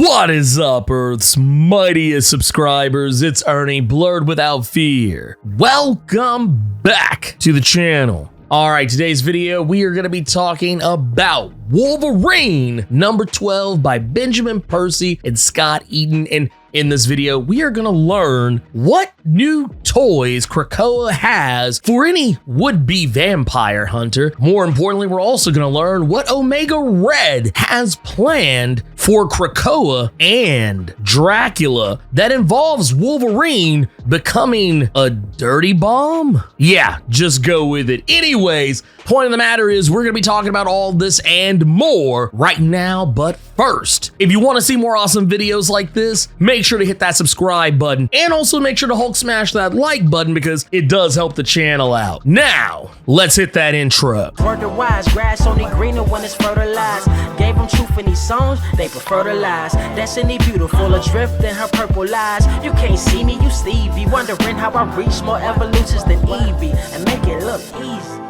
What is up, Earth's mightiest subscribers? It's Ernie, Blerd without fear. Welcome back to the channel. Alright, today's video, we are going to be talking about Wolverine number 12 by Benjamin Percy and Scott Eaton. And in this video, we are going to learn what new toys Krakowan has for any would-be vampire hunter. More importantly, we're also going to learn what Omega Red has planned for Krakowan and Dracula that involves Wolverine becoming a dirty bomb? Yeah, just go with it. Anyways, point of the matter is we're going to be talking about all this and more right now, but first, if you want to see more awesome videos like this, make sure to hit that subscribe button and also make sure to Hulk smash that like button because it does help the channel out. Now, let's hit that intro. Word to wise, grass only greener when it's fertilized. Gave them truth in these songs, they prefer to lies. Destiny beautiful, adrift in her purple eyes. You can't see me, you Stevie, wondering how I reach more evolutions than Evie and make it look easy.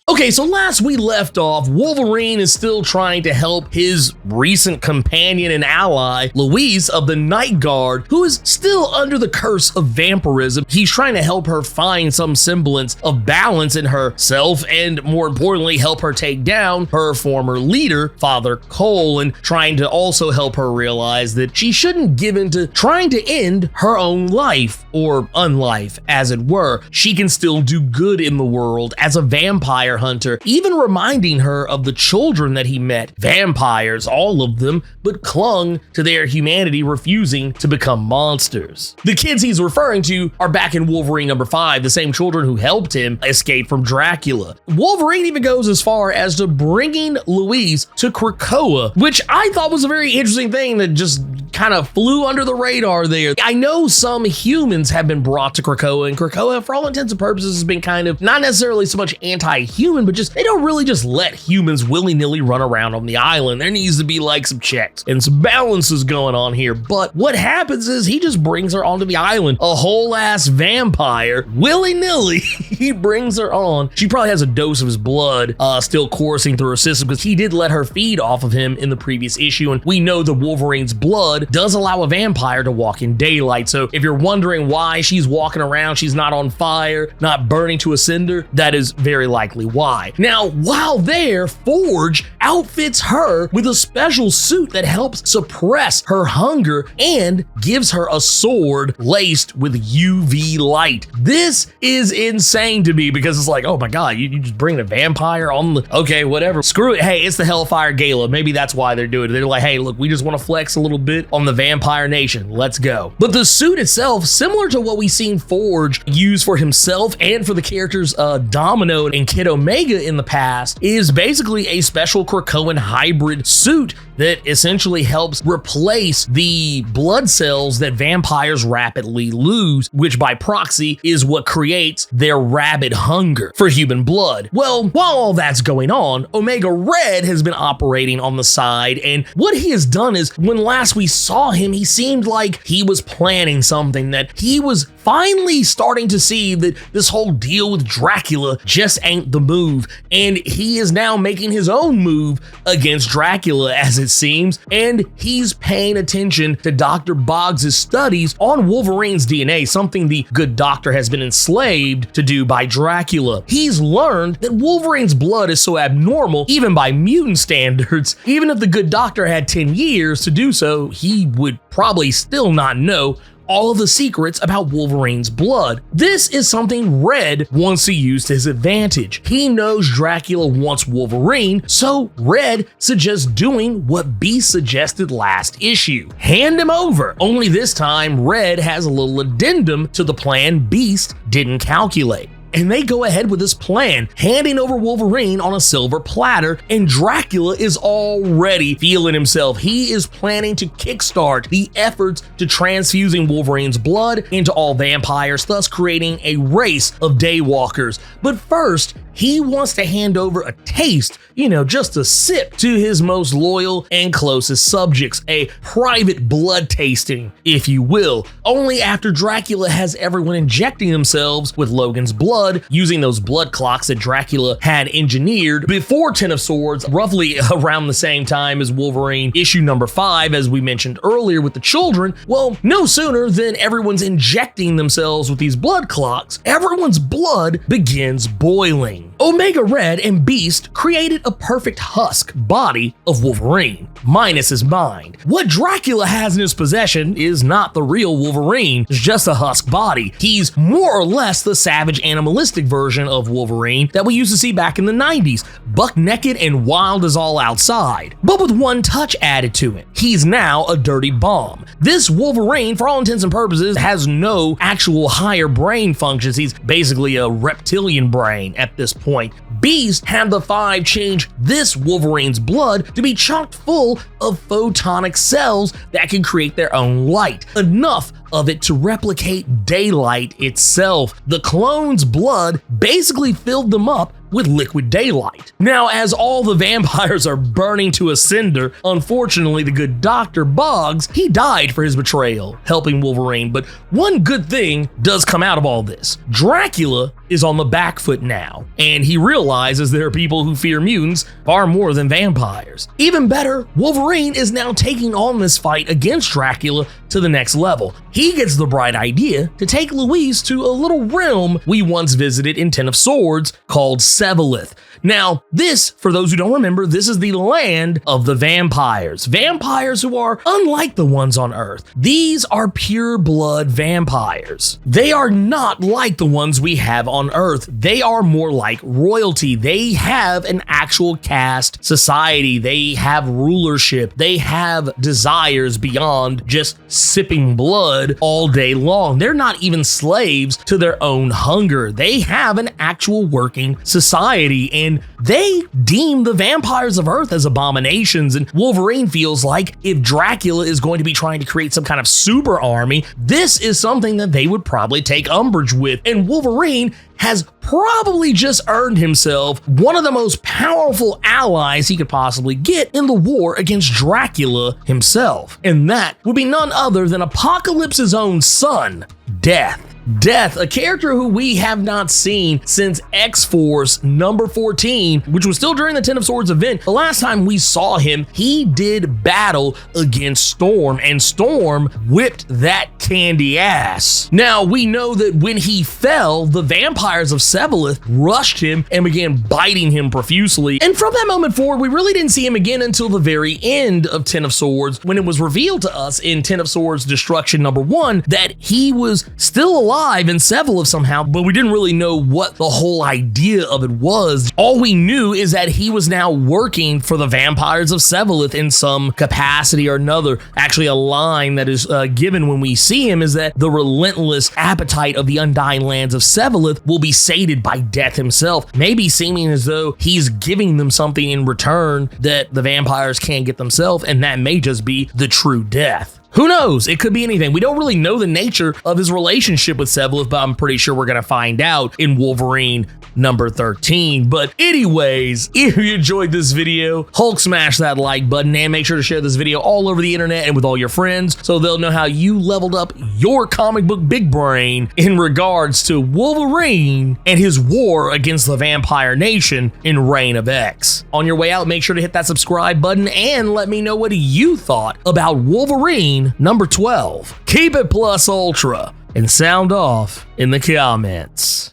Okay, so last we left off, Wolverine is still trying to help his recent companion and ally, Louise of the Night Guard, who is still under the curse of vampirism. He's trying to help her find some semblance of balance in herself and, more importantly, help her take down her former leader, Father Cole, and trying to also help her realize that she shouldn't give in to trying to end her own life, or unlife, as it were. She can still do good in the world as a vampire hunter, even reminding her of the children that he met, vampires, all of them, but clung to their humanity, refusing to become monsters. The kids he's referring to are back in Wolverine number 5, the same children who helped him escape from Dracula. Wolverine even goes as far as to bringing Louise to Krakowan, which I thought was a very interesting thing that just kind of flew under the radar there. I know some humans have been brought to Krakowan, and Krakowan, for all intents and purposes, has been kind of not necessarily so much anti-human, but just they don't really just let humans willy-nilly run around on the island. There needs to be like some checks and some balances going on here. But what happens is he just brings her onto the island, a whole ass vampire, willy-nilly. He brings her on. She probably has a dose of his blood still coursing through her system because he did let her feed off of him in the previous issue, and we know that Wolverine's blood does allow a vampire to walk in daylight. So if you're wondering why she's walking around, she's not on fire, not burning to a cinder, that is very likely why. Now, while there, Forge outfits her with a special suit that helps suppress her hunger and gives her a sword laced with UV light. This is insane to me because it's like, oh my god, you just bring a vampire on the, okay, whatever, screw it. Hey, it's the Hellfire Gala. Maybe that's why they're doing it. They're like, hey, look, we just want to flex a little bit on the Vampire Nation. Let's go. But the suit itself, similar to what we've seen Forge use for himself and for the characters Domino and Kid Omega in the past, is basically a special Krakowan hybrid suit that essentially helps replace the blood cells that vampires rapidly lose, which by proxy is what creates their rabid hunger for human blood. Well, while all that's going on, Omega Red has been operating on the side, and what he has done is, when last we saw him, he seemed like he was planning something, that he was finally starting to see that this whole deal with Dracula just ain't the move, and he is now making his own move against Dracula, as it seems, and he's paying attention to Dr. Boggs' studies on Wolverine's DNA, something the good doctor has been enslaved to do by Dracula. He's learned that Wolverine's blood is so abnormal, even by mutant standards, even if the good doctor had 10 years to do so, he would probably still not know all the secrets about Wolverine's blood. This is something Red wants to use to his advantage. He knows Dracula wants Wolverine, so Red suggests doing what Beast suggested last issue. Hand him over. Only this time, Red has a little addendum to the plan Beast didn't calculate. And they go ahead with this plan, handing over Wolverine on a silver platter, and Dracula is already feeling himself. He is planning to kickstart the efforts to transfusing Wolverine's blood into all vampires, thus creating a race of daywalkers. But first, he wants to hand over a taste, just a sip, to his most loyal and closest subjects, a private blood tasting, if you will, only after Dracula has everyone injecting themselves with Logan's blood, using those blood clocks that Dracula had engineered before Ten of Swords, roughly around the same time as Wolverine issue number 5, as we mentioned earlier with the children. Well, no sooner than everyone's injecting themselves with these blood clocks, everyone's blood begins boiling. Omega Red and Beast created a perfect husk body of Wolverine, minus his mind. What Dracula has in his possession is not the real Wolverine, it's just a husk body. He's more or less the savage animalistic version of Wolverine that we used to see back in the 90s, buck naked and wild as all outside, but with one touch added to it. He's now a dirty bomb. This Wolverine, for all intents and purposes, has no actual higher brain functions. He's basically a reptilian brain at this point. Beast had the Five change this Wolverine's blood to be chock full of photonic cells that can create their own light, enough of it to replicate daylight itself. The clone's blood basically filled them up with liquid daylight. Now, as all the vampires are burning to a cinder, unfortunately the good Dr. Boggs, he died for his betrayal, helping Wolverine, but one good thing does come out of all this. Dracula is on the back foot now, and he realizes there are people who fear mutants far more than vampires. Even better, Wolverine is now taking on this fight against Dracula to the next level. He gets the bright idea to take Louise to a little realm we once visited in Ten of Swords called Sevalith. Now, this, for those who don't remember, this is the land of the vampires. Vampires who are unlike the ones on Earth. These are pure blood vampires. They are not like the ones we have on Earth. They are more like royalty. They have an actual caste society. They have rulership. They have desires beyond just sipping blood all day long. They're not even slaves to their own hunger. They have an actual working society, and they deem the vampires of Earth as abominations. And Wolverine feels like if Dracula is going to be trying to create some kind of super army, this is something that they would probably take umbrage with. And Wolverine has probably just earned himself one of the most powerful allies he could possibly get in the war against Dracula himself. And that would be none other than Apocalypse's own son, Death. Death, a character who we have not seen since X-Force number 14, which was still during the Ten of Swords event. The last time we saw him, he did battle against Storm, and Storm whipped that candy ass. Now, we know that when he fell, the vampires of Sevalith rushed him and began biting him profusely. And from that moment forward, we really didn't see him again until the very end of Ten of Swords, when it was revealed to us in Ten of Swords Destruction number 1 that he was still alive in Sevalith somehow, but we didn't really know what the whole idea of it was. All we knew is that he was now working for the vampires of Sevalith in some capacity or another. Actually, a line that is given when we see him is that the relentless appetite of the undying lands of Sevalith will be sated by Death himself, maybe seeming as though he's giving them something in return that the vampires can't get themselves, and that may just be the true Death. Who knows? It could be anything. We don't really know the nature of his relationship with Sevalith, but I'm pretty sure we're going to find out in Wolverine number 13. But anyways, if you enjoyed this video, Hulk smash that like button and make sure to share this video all over the internet and with all your friends so they'll know how you leveled up your comic book big brain in regards to Wolverine and his war against the Vampire Nation in Reign of X. On your way out, make sure to hit that subscribe button and let me know what you thought about Wolverine number 12. Keep it plus ultra and sound off in the comments.